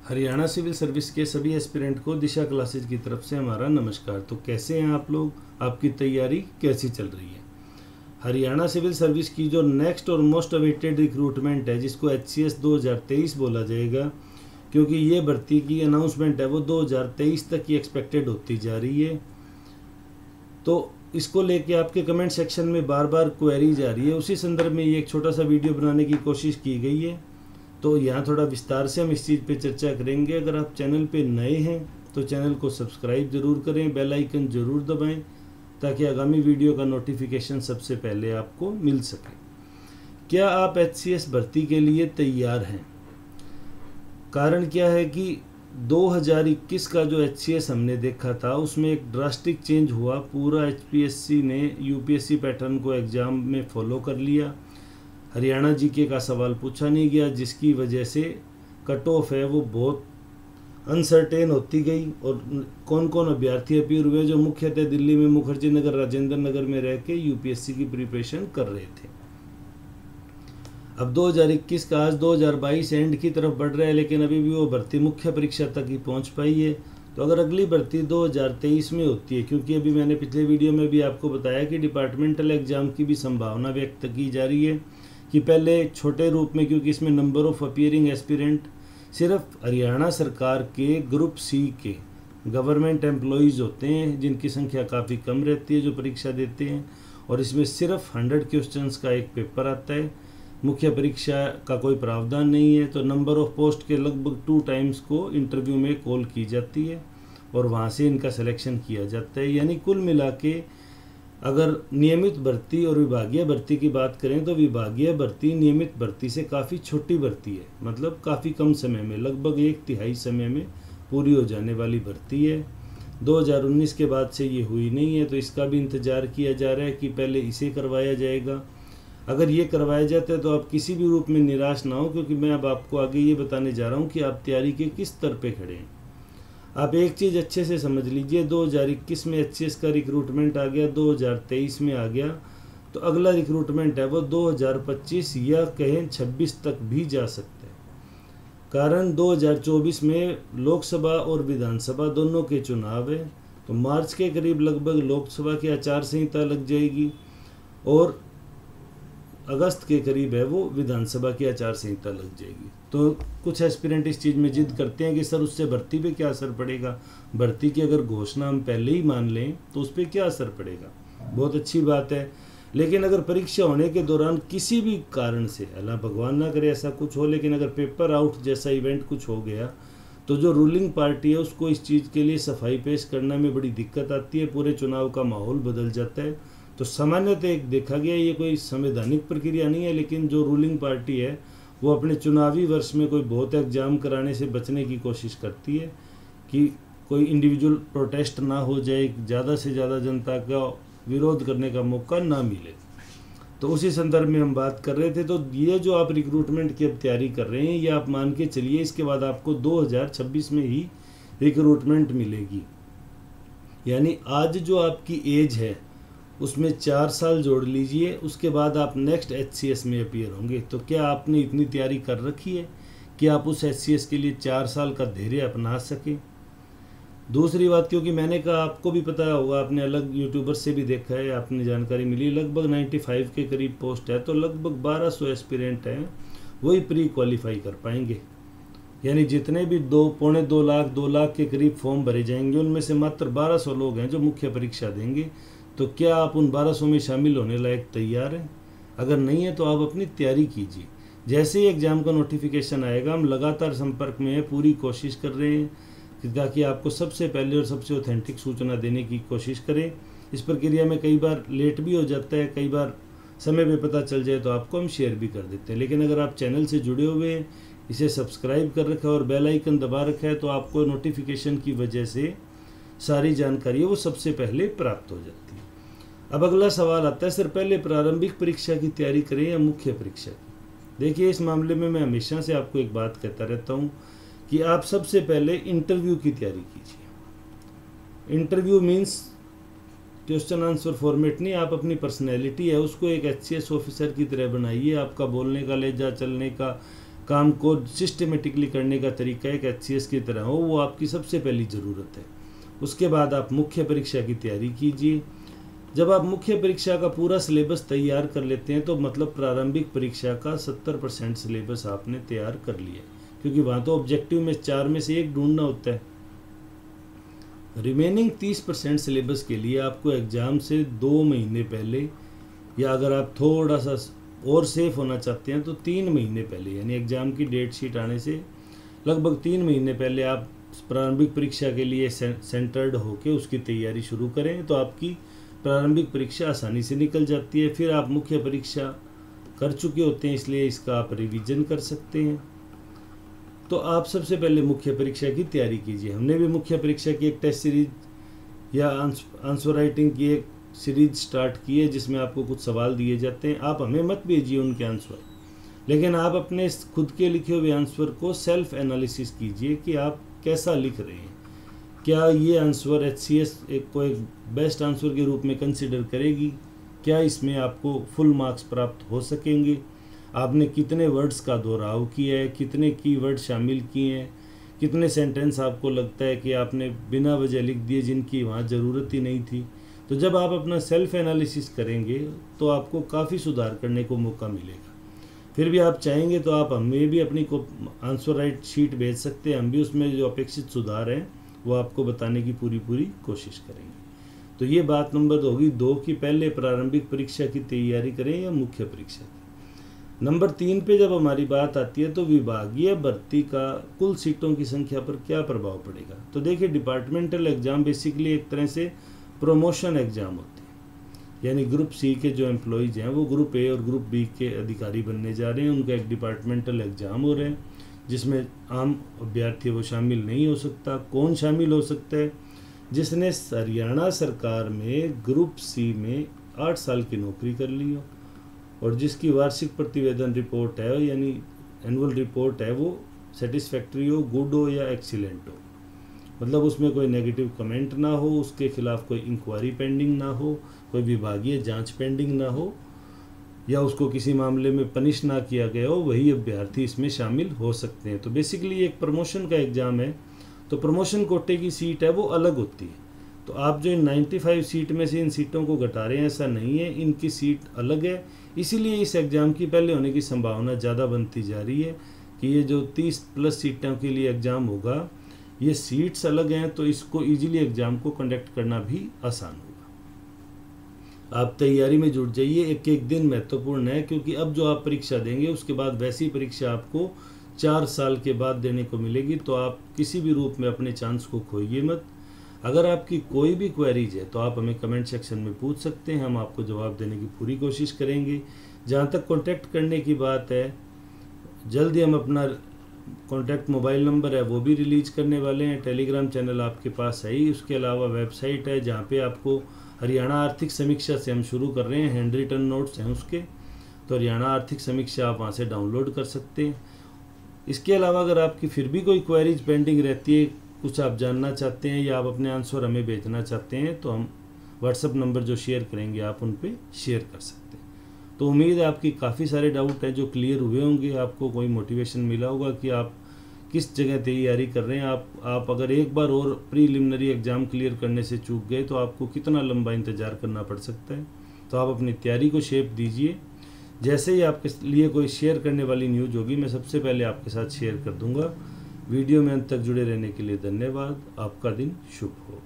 Haryana civil service के सभी aspirant को दिशा क्लासेज की तरफ से हमारा नमस्कार। तो कैसे हैं आप लोग, आपकी तैयारी कैसी चल रही है? हरियाणा सिविल सर्विस की जो नेक्स्ट और मोस्ट अवेटेड रिक्रूटमेंट है, जिसको HCS 2023 बोला जाएगा, क्योंकि ये भर्ती की अनाउंसमेंट है वो 2023 तक की एक्सपेक्टेड होती जा रही है। तो इसको लेके आपके कमेंट सेक्शन में बार बार क्वेरी जा रही है। उसी संदर्भ में ये एक छोटा सा वीडियो बनाने की कोशिश की गई है। तो यहाँ थोड़ा विस्तार से हम इस चीज़ पे चर्चा करेंगे। अगर आप चैनल पे नए हैं तो चैनल को सब्सक्राइब ज़रूर करें, बेल आइकन ज़रूर दबाएं, ताकि आगामी वीडियो का नोटिफिकेशन सबसे पहले आपको मिल सके। क्या आप HCS भर्ती के लिए तैयार हैं? कारण क्या है कि 2021 का जो HCS हमने देखा था उसमें एक ड्रास्टिक चेंज हुआ। पूरा HPSC ने UPSC पैटर्न को एग्ज़ाम में फॉलो कर लिया। हरियाणा जीके का सवाल पूछा नहीं गया, जिसकी वजह से कट ऑफ है वो बहुत अनसर्टेन होती गई। और कौन कौन अभ्यर्थी अपीयर हुए जो मुख्यतः दिल्ली में मुखर्जी नगर, राजेंद्र नगर में रह के UPSC की प्रिपरेशन कर रहे थे। अब 2021 का आज 2022 एंड की तरफ बढ़ रहा है, लेकिन अभी भी वो भर्ती मुख्य परीक्षा तक ही पहुंच पाई है। तो अगर अगली भर्ती 2023 में होती है, क्योंकि अभी मैंने पिछले वीडियो में भी आपको बताया कि डिपार्टमेंटल एग्जाम की भी संभावना व्यक्त की जा रही है कि पहले छोटे रूप में, क्योंकि इसमें नंबर ऑफ अपीयरिंग एस्पिरेंट सिर्फ हरियाणा सरकार के ग्रुप C के गवर्नमेंट एम्प्लॉयज़ होते हैं, जिनकी संख्या काफ़ी कम रहती है जो परीक्षा देते हैं। और इसमें सिर्फ 100 क्वेश्चंस का एक पेपर आता है, मुख्य परीक्षा का कोई प्रावधान नहीं है। तो नंबर ऑफ पोस्ट के लगभग 2 टाइम्स को इंटरव्यू में कॉल की जाती है और वहाँ से इनका सिलेक्शन किया जाता है। यानी कुल मिला के अगर नियमित भर्ती और विभागीय भर्ती की बात करें तो विभागीय भर्ती नियमित भर्ती से काफ़ी छोटी भर्ती है, मतलब काफ़ी कम समय में, लगभग 1/3 समय में पूरी हो जाने वाली भर्ती है। 2019 के बाद से ये हुई नहीं है, तो इसका भी इंतज़ार किया जा रहा है कि पहले इसे करवाया जाएगा। अगर ये करवाया जाता है तो आप किसी भी रूप में निराश ना हो, क्योंकि मैं अब आपको आगे ये बताने जा रहा हूँ कि आप तैयारी के किस स्तर पे खड़े हैं। आप एक चीज़ अच्छे से समझ लीजिए, 2021 में HCS का रिक्रूटमेंट आ गया, 2023 में आ गया, तो अगला रिक्रूटमेंट है वो 2025 या कहें 26 तक भी जा सकता है। कारण 2024 में लोकसभा और विधानसभा दोनों के चुनाव है, तो मार्च के करीब लगभग लोकसभा की आचार संहिता लग जाएगी और अगस्त के करीब है वो विधानसभा की आचार संहिता लग जाएगी। तो कुछ एस्पिरेंट इस चीज़ में जिद करते हैं कि सर उससे भर्ती पे क्या असर पड़ेगा, भर्ती की अगर घोषणा हम पहले ही मान लें तो उस पर क्या असर पड़ेगा। बहुत अच्छी बात है, लेकिन अगर परीक्षा होने के दौरान किसी भी कारण से, अल्लाह भगवान ना करे ऐसा कुछ हो, लेकिन अगर पेपर आउट जैसा इवेंट कुछ हो गया तो जो रूलिंग पार्टी है उसको इस चीज़ के लिए सफाई पेश करने में बड़ी दिक्कत आती है, पूरे चुनाव का माहौल बदल जाता है। तो सामान्यतः एक देखा गया, ये कोई संवैधानिक प्रक्रिया नहीं है, लेकिन जो रूलिंग पार्टी है वो अपने चुनावी वर्ष में कोई बहुत एग्जाम कराने से बचने की कोशिश करती है कि कोई इंडिविजुअल प्रोटेस्ट ना हो जाए, ज़्यादा से ज़्यादा जनता का विरोध करने का मौका ना मिले। तो उसी संदर्भ में हम बात कर रहे थे। तो ये जो आप रिक्रूटमेंट की अब तैयारी कर रहे हैं, ये आप मान के चलिए इसके बाद आपको 2026 में ही रिक्रूटमेंट मिलेगी। यानी आज जो आपकी एज है उसमें 4 साल जोड़ लीजिए, उसके बाद आप नेक्स्ट HCS में अपीयर होंगे। तो क्या आपने इतनी तैयारी कर रखी है कि आप उस HCS के लिए 4 साल का धैर्य अपना सकें? दूसरी बात, क्योंकि मैंने कहा आपको भी पता होगा, आपने अलग यूट्यूबर से भी देखा है, आपने जानकारी मिली, लगभग 95 के करीब पोस्ट है, तो लगभग 1200 एस्पिरेंट हैं वही प्री क्वालिफाई कर पाएंगे। यानी जितने भी 2.25 लाख 2 लाख के करीब फॉर्म भरे जाएंगे, उनमें से मात्र 1200 लोग हैं जो मुख्य परीक्षा देंगे। तो क्या आप उन 1200 में शामिल होने लायक तैयार हैं? अगर नहीं है तो आप अपनी तैयारी कीजिए। जैसे ही एग्ज़ाम का नोटिफिकेशन आएगा, हम लगातार संपर्क में हैं, पूरी कोशिश कर रहे हैं कि ताकि आपको सबसे पहले और सबसे ऑथेंटिक सूचना देने की कोशिश करें। इस प्रक्रिया में कई बार लेट भी हो जाता है, कई बार समय पे पता चल जाए तो आपको हम शेयर भी कर देते हैं। लेकिन अगर आप चैनल से जुड़े हुए हैं, इसे सब्सक्राइब कर रखा है और बेल आइकन दबा रखा है, तो आपको नोटिफिकेशन की वजह से सारी जानकारी है वो सबसे पहले प्राप्त हो जाती है। अब अगला सवाल आता है, सर पहले प्रारंभिक परीक्षा की तैयारी करें या मुख्य परीक्षा की? देखिए, इस मामले में मैं हमेशा से आपको एक बात कहता रहता हूँ कि आप सबसे पहले इंटरव्यू की तैयारी कीजिए। Interview means question answer format नहीं, आप अपनी पर्सनैलिटी है उसको एक HCS ऑफिसर की तरह बनाइए। आपका बोलने का, लहजा, चलने का, काम को सिस्टमेटिकली करने का तरीका एक HCS की तरह हो, वो आपकी सबसे पहली ज़रूरत है। उसके बाद आप मुख्य परीक्षा की तैयारी कीजिए। जब आप मुख्य परीक्षा का पूरा सिलेबस तैयार कर लेते हैं तो मतलब प्रारंभिक परीक्षा का 70% सिलेबस आपने तैयार कर लिया, क्योंकि वहाँ तो ऑब्जेक्टिव में 4 में से 1 ढूंढना होता है। रिमेनिंग 30% सिलेबस के लिए आपको एग्ज़ाम से 2 महीने पहले, या अगर आप थोड़ा सा और सेफ होना चाहते हैं तो 3 महीने पहले, यानी एग्ज़ाम की डेट शीट आने से लगभग 3 महीने पहले आप प्रारंभिक परीक्षा के लिए सेंटर्ड होकर उसकी तैयारी शुरू करें, तो आपकी प्रारंभिक परीक्षा आसानी से निकल जाती है। फिर आप मुख्य परीक्षा कर चुके होते हैं, इसलिए इसका आप रिवीजन कर सकते हैं। तो आप सबसे पहले मुख्य परीक्षा की तैयारी कीजिए। हमने भी मुख्य परीक्षा की एक टेस्ट सीरीज या आंसर राइटिंग की एक सीरीज स्टार्ट की है, जिसमें आपको कुछ सवाल दिए जाते हैं। आप हमें मत भेजिए उनके आंसर, लेकिन आप अपने खुद के लिखे हुए आंसर को सेल्फ एनालिसिस कीजिए कि आप कैसा लिख रहे हैं। क्या ये आंसर HCS को एक बेस्ट आंसर के रूप में कंसिडर करेगी? क्या इसमें आपको फुल मार्क्स प्राप्त हो सकेंगे? आपने कितने वर्ड्स का दोहराव किया है, कितने कीवर्ड शामिल किए हैं, कितने सेंटेंस आपको लगता है कि आपने बिना वजह लिख दिए जिनकी वहाँ ज़रूरत ही नहीं थी। तो जब आप अपना सेल्फ एनालिसिस करेंगे तो आपको काफ़ी सुधार करने को मौका मिलेगा। फिर भी आप चाहेंगे तो आप हमें भी अपनी आंसर राइट शीट भेज सकते हैं। हम भी उसमें जो अपेक्षित सुधार हैं वो आपको बताने की पूरी कोशिश करेंगे। तो ये बात नंबर 2 होगी 2 की पहले प्रारंभिक परीक्षा की तैयारी करें या मुख्य परीक्षा की। नंबर 3 पे जब हमारी बात आती है तो विभागीय भर्ती का कुल सीटों की संख्या पर क्या प्रभाव पड़ेगा। तो देखिए, डिपार्टमेंटल एग्जाम बेसिकली एक तरह से प्रमोशन एग्जाम होते हैं, यानी ग्रुप सी के जो एम्प्लॉयज़ हैं वो ग्रुप ए और ग्रुप बी के अधिकारी बनने जा रहे हैं। उनका एक डिपार्टमेंटल एग्जाम हो रहे हैं जिसमें आम अभ्यर्थी वो शामिल नहीं हो सकता। कौन शामिल हो सकता है? जिसने हरियाणा सरकार में ग्रुप सी में 8 साल की नौकरी कर ली हो और जिसकी वार्षिक प्रतिवेदन रिपोर्ट है, यानी एनुअल रिपोर्ट है, वो सेटिस्फैक्ट्री हो, गुड हो या एक्सीलेंट हो, मतलब उसमें कोई नेगेटिव कमेंट ना हो, उसके खिलाफ कोई इंक्वायरी पेंडिंग ना हो, कोई विभागीय जांच पेंडिंग ना हो, या उसको किसी मामले में पनिश ना किया गया हो, वही अभ्यर्थी इसमें शामिल हो सकते हैं। तो बेसिकली एक प्रमोशन का एग्ज़ाम है, तो प्रमोशन कोटे की सीट है वो अलग होती है। तो आप जो इन 95 सीट में से इन सीटों को घटा रहे हैं, ऐसा नहीं है, इनकी सीट अलग है। इसीलिए इस एग्ज़ाम की पहले होने की संभावना ज़्यादा बनती जा रही है कि ये जो 30+ सीटों के लिए एग्ज़ाम होगा, ये सीट्स अलग हैं, तो इसको ईजिली एग्ज़ाम को कंडक्ट करना भी आसान होगा। आप तैयारी में जुट जाइए। एक एक दिन महत्वपूर्ण है, क्योंकि अब जो आप परीक्षा देंगे उसके बाद वैसी परीक्षा आपको 4 साल के बाद देने को मिलेगी। तो आप किसी भी रूप में अपने चांस को खोइए मत। अगर आपकी कोई भी क्वेरीज है तो आप हमें कमेंट सेक्शन में पूछ सकते हैं, हम आपको जवाब देने की पूरी कोशिश करेंगे। जहाँ तक कॉन्टैक्ट करने की बात है, जल्दी हम अपना कॉन्टैक्ट मोबाइल नंबर है वो भी रिलीज करने वाले हैं। टेलीग्राम चैनल आपके पास है ही, उसके अलावा वेबसाइट है जहाँ पे आपको हरियाणा आर्थिक समीक्षा से हम शुरू कर रहे हैं, हैंड रिटन नोट्स हैं उसके, तो हरियाणा आर्थिक समीक्षा आप वहाँ से डाउनलोड कर सकते हैं। इसके अलावा अगर आपकी फिर भी कोई क्वेरीज पेंडिंग रहती है, कुछ आप जानना चाहते हैं या आप अपने आंसर हमें भेजना चाहते हैं, तो हम व्हाट्सएप नंबर जो शेयर करेंगे आप उन पर शेयर कर सकते हैं। तो उम्मीद है आपकी काफ़ी सारे डाउट हैं जो क्लियर हुए होंगे, आपको कोई मोटिवेशन मिला होगा कि आप किस जगह तैयारी कर रहे हैं। आप अगर एक बार और प्रीलिमिनरी एग्ज़ाम क्लियर करने से चूक गए तो आपको कितना लंबा इंतज़ार करना पड़ सकता है। तो आप अपनी तैयारी को शेप दीजिए। जैसे ही आपके लिए कोई शेयर करने वाली न्यूज़ होगी, मैं सबसे पहले आपके साथ शेयर कर दूंगा। वीडियो में अंत तक जुड़े रहने के लिए धन्यवाद। आपका दिन शुभ हो।